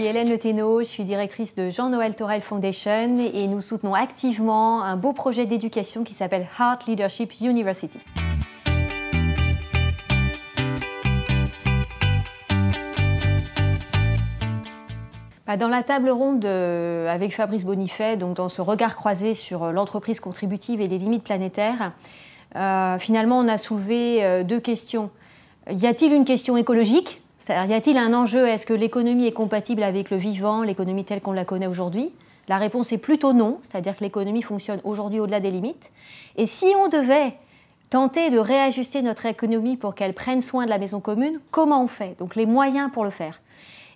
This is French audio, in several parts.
Marie-Hélène Le Thénault, je suis directrice de Jean-Noël Torel Foundation et nous soutenons activement un beau projet d'éducation qui s'appelle Heart Leadership University. Dans la table ronde avec Fabrice Bonifay, donc dans ce regard croisé sur l'entreprise contributive et les limites planétaires, finalement on a soulevé deux questions. Y a-t-il une question écologique? C'est-à-dire, y a-t-il un enjeu? Est-ce que l'économie est compatible avec le vivant, l'économie telle qu'on la connaît aujourd'hui? La réponse est plutôt non, c'est-à-dire que l'économie fonctionne aujourd'hui au-delà des limites. Et si on devait tenter de réajuster notre économie pour qu'elle prenne soin de la maison commune, comment on fait? Donc les moyens pour le faire.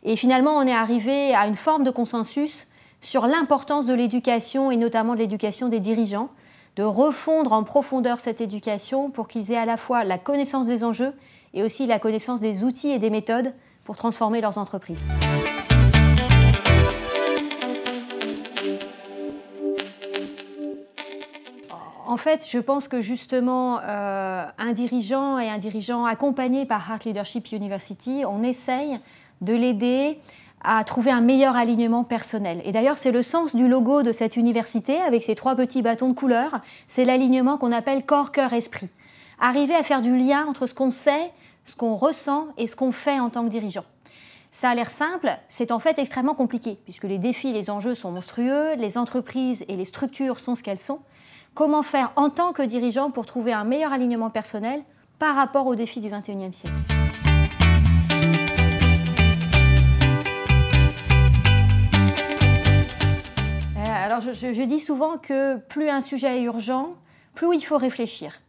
Et finalement, on est arrivé à une forme de consensus sur l'importance de l'éducation et notamment de l'éducation des dirigeants, de refondre en profondeur cette éducation pour qu'ils aient à la fois la connaissance des enjeux et aussi la connaissance des outils et des méthodes pour transformer leurs entreprises. En fait, je pense que justement, un dirigeant et un dirigeant accompagné par Heart Leadership University, on essaye de l'aider à trouver un meilleur alignement personnel. Et d'ailleurs, c'est le sens du logo de cette université, avec ses 3 petits bâtons de couleur. C'est l'alignement qu'on appelle corps, cœur, esprit. Arriver à faire du lien entre ce qu'on sait, ce qu'on ressent et ce qu'on fait en tant que dirigeant. Ça a l'air simple, c'est en fait extrêmement compliqué, puisque les défis et les enjeux sont monstrueux, les entreprises et les structures sont ce qu'elles sont. Comment faire en tant que dirigeant pour trouver un meilleur alignement personnel par rapport aux défis du XXIe siècle? Alors je dis souvent que plus un sujet est urgent, plus il faut réfléchir.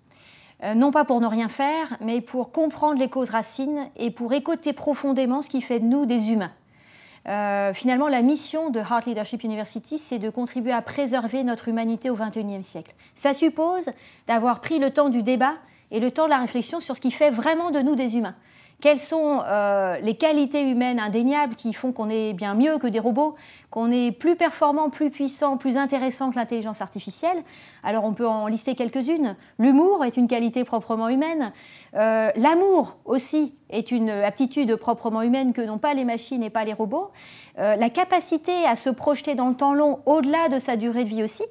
Non pas pour ne rien faire, mais pour comprendre les causes racines et pour écouter profondément ce qui fait de nous des humains. Finalement, la mission de Heart Leadership University, c'est de contribuer à préserver notre humanité au XXIe siècle. Ça suppose d'avoir pris le temps du débat et le temps de la réflexion sur ce qui fait vraiment de nous des humains. Quelles sont les qualités humaines indéniables qui font qu'on est bien mieux que des robots, qu'on est plus performant, plus puissant, plus intéressant que l'intelligence artificielle? Alors on peut en lister quelques-unes. L'humour est une qualité proprement humaine. L'amour aussi est une aptitude proprement humaine que n'ont pas les machines et pas les robots. La capacité à se projeter dans le temps long au-delà de sa durée de vie aussi.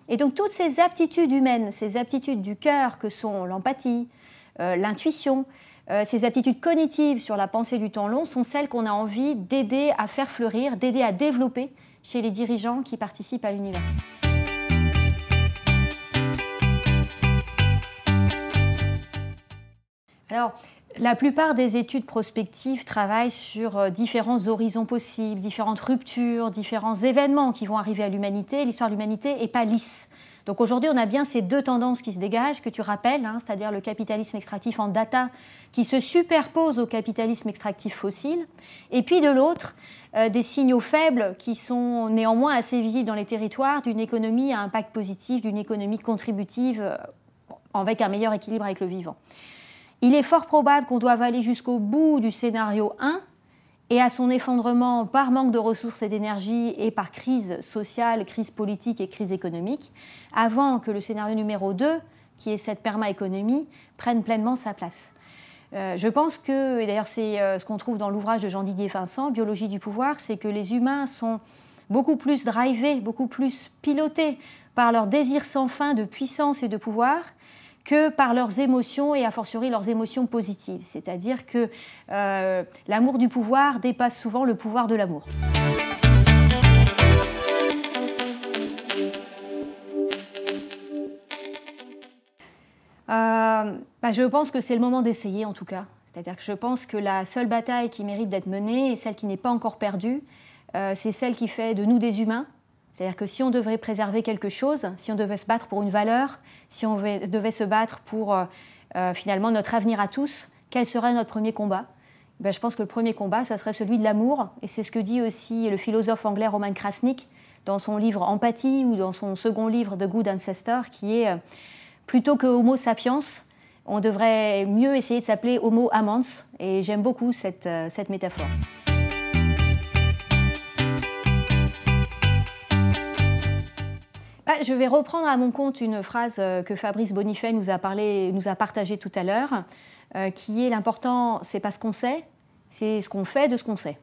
Et donc toutes ces aptitudes humaines, ces aptitudes du cœur que sont l'empathie, l'intuition, ces aptitudes cognitives sur la pensée du temps long sont celles qu'on a envie d'aider à faire fleurir, d'aider à développer chez les dirigeants qui participent à l'université. Alors, la plupart des études prospectives travaillent sur différents horizons possibles, différentes ruptures, différents événements qui vont arriver à l'humanité. L'histoire de l'humanité n'est pas lisse. Donc aujourd'hui, on a bien ces deux tendances qui se dégagent, que tu rappelles, c'est-à-dire le capitalisme extractif en data qui se superpose au capitalisme extractif fossile, et puis de l'autre, des signaux faibles qui sont néanmoins assez visibles dans les territoires d'une économie à impact positif, d'une économie contributive avec un meilleur équilibre avec le vivant. Il est fort probable qu'on doive aller jusqu'au bout du scénario 1 et à son effondrement par manque de ressources et d'énergie et par crise sociale, crise politique et crise économique, avant que le scénario numéro 2, qui est cette perma-économie, prenne pleinement sa place. Je pense que, et d'ailleurs c'est ce qu'on trouve dans l'ouvrage de Jean-Didier Vincent, Biologie du pouvoir, c'est que les humains sont beaucoup plus drivés, beaucoup plus pilotés par leur désir sans fin de puissance et de pouvoir, que par leurs émotions et a fortiori leurs émotions positives. C'est-à-dire que l'amour du pouvoir dépasse souvent le pouvoir de l'amour. Je pense que c'est le moment d'essayer en tout cas. C'est-à-dire que je pense que la seule bataille qui mérite d'être menée et celle qui n'est pas encore perdue, c'est celle qui fait de nous des humains. C'est-à-dire que si on devait préserver quelque chose, si on devait se battre pour une valeur, si on devait se battre pour finalement notre avenir à tous, quel serait notre premier combat? Je pense que le premier combat, ça serait celui de l'amour. Et c'est ce que dit aussi le philosophe anglais Roman Krasnick dans son livre Empathie ou dans son second livre The Good Ancestor, qui est plutôt que Homo sapiens, on devrait mieux essayer de s'appeler Homo amans. Et j'aime beaucoup cette métaphore. Je vais reprendre à mon compte une phrase que Fabrice Bonifay nous a partagée tout à l'heure, qui est l'important, c'est pas ce qu'on sait, c'est ce qu'on fait de ce qu'on sait.